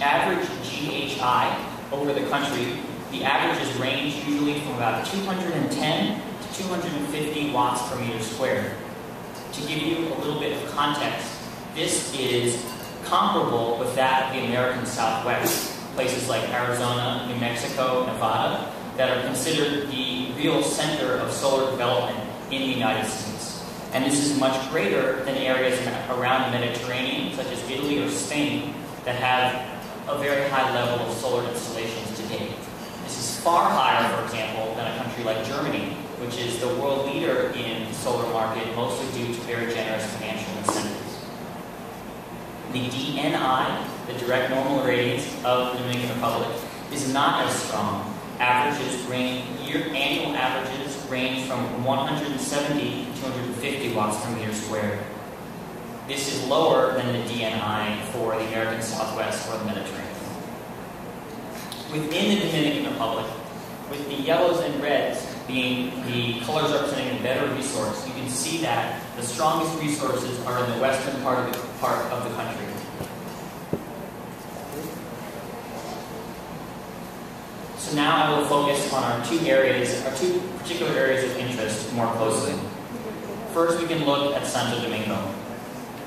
average GHI over the country, the averages range usually from about 210 to 250 watts per meter squared. To give you a little bit of context, this is comparable with that of the American Southwest, places like Arizona, New Mexico, Nevada, that are considered the real center of solar development in the United States. And this is much greater than areas around the Mediterranean, such as Italy or Spain, that have a very high level of solar installations to date. This is far higher, for example, than a country like Germany, which is the world leader in the solar market, mostly due to very generous financial incentives. The DNI, the direct normal irradiance of the Dominican Republic, is not as strong. Annual averages range from 170 to 250 watts per meter squared. This is lower than the DNI for the American Southwest or the Mediterranean. Within the Dominican Republic, with the yellows and reds being the colors representing the better resource, you can see that the strongest resources are in the western part of the country. So now I will focus on our two particular areas of interest more closely. First, we can look at Santo Domingo.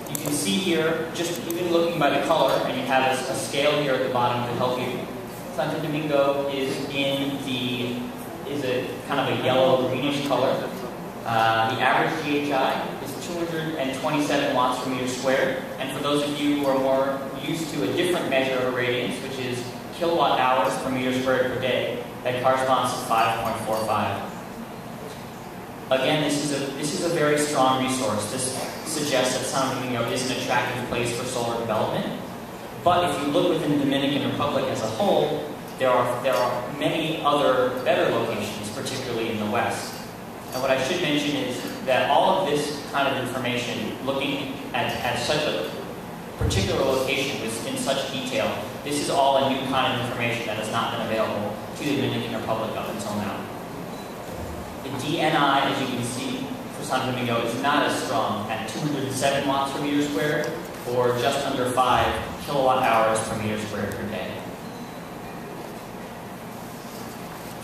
You can see here, just even looking by the color, and you have a scale here at the bottom to help you. Santo Domingo is a kind of a yellow-greenish color. The average GHI is 227 watts per meter squared. And for those of you who are more used to a different measure of irradiance, which is kilowatt hours per meter squared per day, that corresponds to 5.45. Again, this is a very strong resource. This suggests that Santo Domingo is an attractive place for solar development. But if you look within the Dominican Republic as a whole, there are many other better locations, particularly in the west. And what I should mention is that all of this kind of information, looking at such a particular location in such detail, this is all a new kind of information that has not been available to the Dominican Republic up until now. The DNI, as you can see, for Santo Domingo is not as strong at 207 watts per meter squared, or just under 5 kilowatt hours per meter squared per day.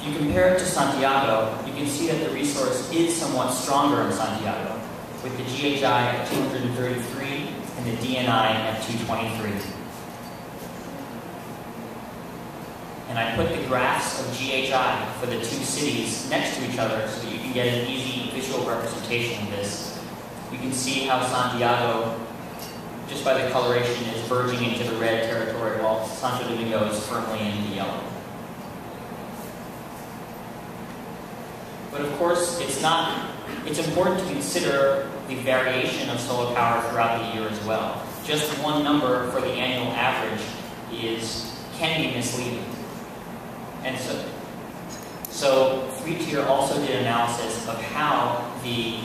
If you compare it to Santiago, you can see that the resource is somewhat stronger in Santiago, with the GHI at 233 and the DNI at 223. And I put the graphs of GHI for the two cities next to each other so that you can get an easy visual representation of this. You can see how Santiago, just by the coloration, is verging into the red territory, while Santo Domingo is firmly in the yellow. But of course, it's important to consider the variation of solar power throughout the year as well. Just one number for the annual average can be misleading. And so 3Tier also did analysis of how the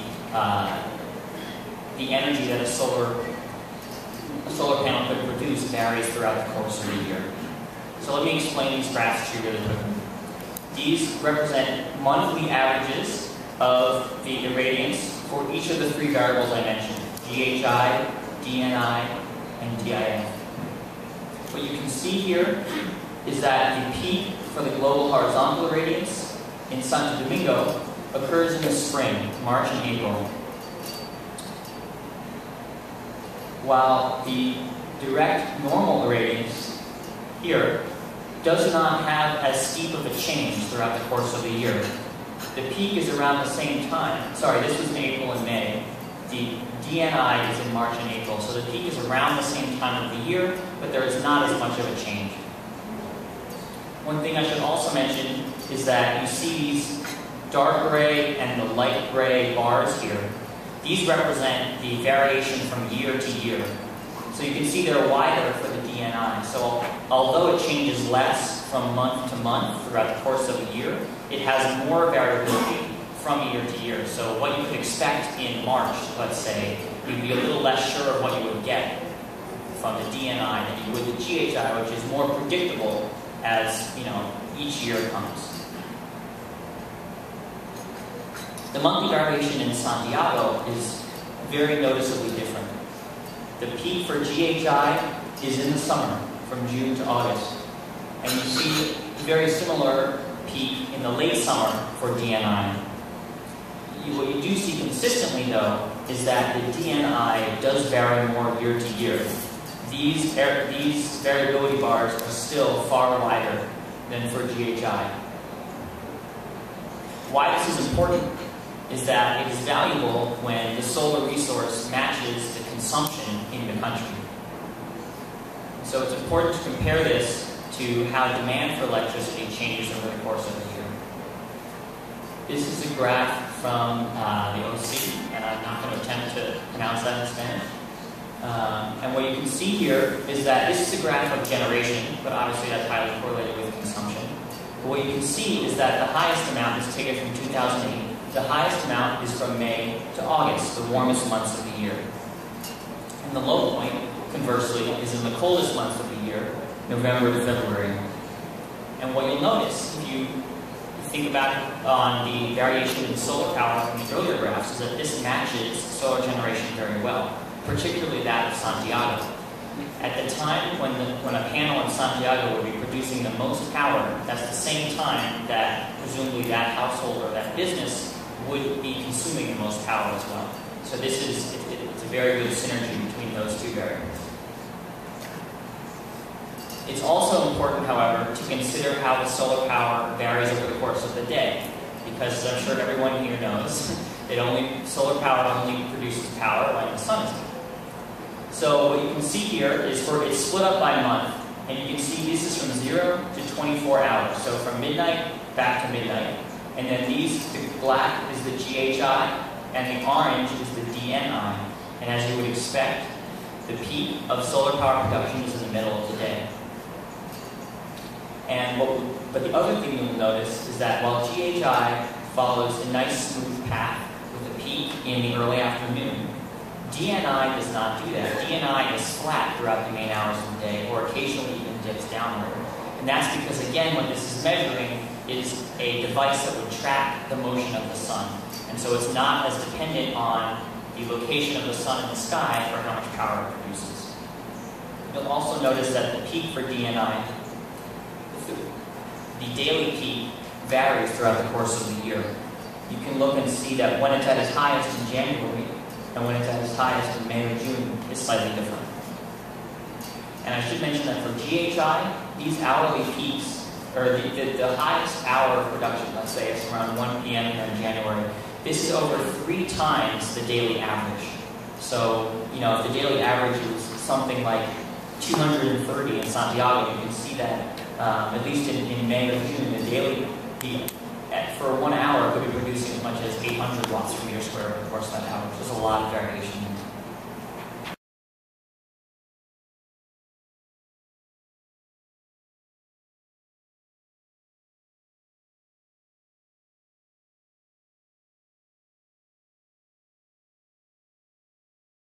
energy that a solar panel could produce varies throughout the course of the year. So let me explain these graphs to you really quickly. These represent monthly averages of the irradiance for each of the three variables I mentioned: GHI, DNI, and DIF. What you can see here is that the peak for the global horizontal irradiance in Santo Domingo occurs in the spring, March and April, while the direct normal irradiance here does not have as steep of a change throughout the course of the year. The peak is around the same time. Sorry, this was in April and May. The DNI is in March and April, so the peak is around the same time of the year, but there is not as much of a change. One thing I should also mention is that you see these dark gray and the light gray bars here. These represent the variation from year to year. So you can see they're wider for the DNI. So although it changes less from month to month throughout the course of a year, it has more variability from year to year. So what you could expect in March, let's say, you'd be a little less sure of what you would get from the DNI than you would the GHI, which is more predictable as each year comes. The monthly variation in Santiago is very noticeably different. The peak for GHI is in the summer, from June to August. And you see a very similar peak in the late summer for DNI. What you do see consistently, though, is that the DNI does vary more year to year. These variability bars are still far wider than for GHI. Why this is important is that it is valuable when the solar resource matches the consumption in the country. So it's important to compare this to how demand for electricity changes over the course of the year. This is a graph from the OC, and I'm not going to attempt to pronounce that in Spanish. And what you can see here is that this is a graph of generation, but obviously that's highly correlated with consumption. But what you can see is that the highest amount is taken from 2008. The highest amount is from May to August, the warmest months of the year. And the low point, conversely, is in the coldest months of the year, November to February. And what you'll notice, if you think about on the variation in solar power from the earlier graphs, is that this matches solar generation very well, particularly that of Santiago. At the time when a panel in Santiago would be producing the most power, that's the same time that presumably that household or that business would be consuming the most power as well. So this is it's a very good synergy between those two variables. It's also important, however, to consider how the solar power varies over the course of the day, because as I'm sure everyone here knows, solar power only produces power when the sun is out. So what you can see here is it's split up by month, and you can see this is from 0 to 24 hours, so from midnight back to midnight. And then the black is the GHI, and the orange is the DNI. And as you would expect, the peak of solar power production is in the middle of the day. But the other thing you'll notice is that while GHI follows a nice smooth path with a peak in the early afternoon, DNI does not do that. DNI is flat throughout the main hours of the day, or occasionally even dips downward. And that's because, again, what this is measuring is a device that would track the motion of the sun. And so it's not as dependent on the location of the sun in the sky for how much power it produces. You'll also notice that the peak for DNI, the daily peak, varies throughout the course of the year. You can look and see that when it's at its highest in January and when it's at its highest in May or June, it's slightly different. And I should mention that for GHI, these hourly peaks, or the highest hour of production, let's say it's around 1 p.m. here in January, this is over 3 times the daily average. So, if the daily average is something like 230 in Santiago, you can see that at least in May or June, the daily peak for 1 hour could be producing as much as 800 watts per meter squared over the course of that hour. There's a lot of variation in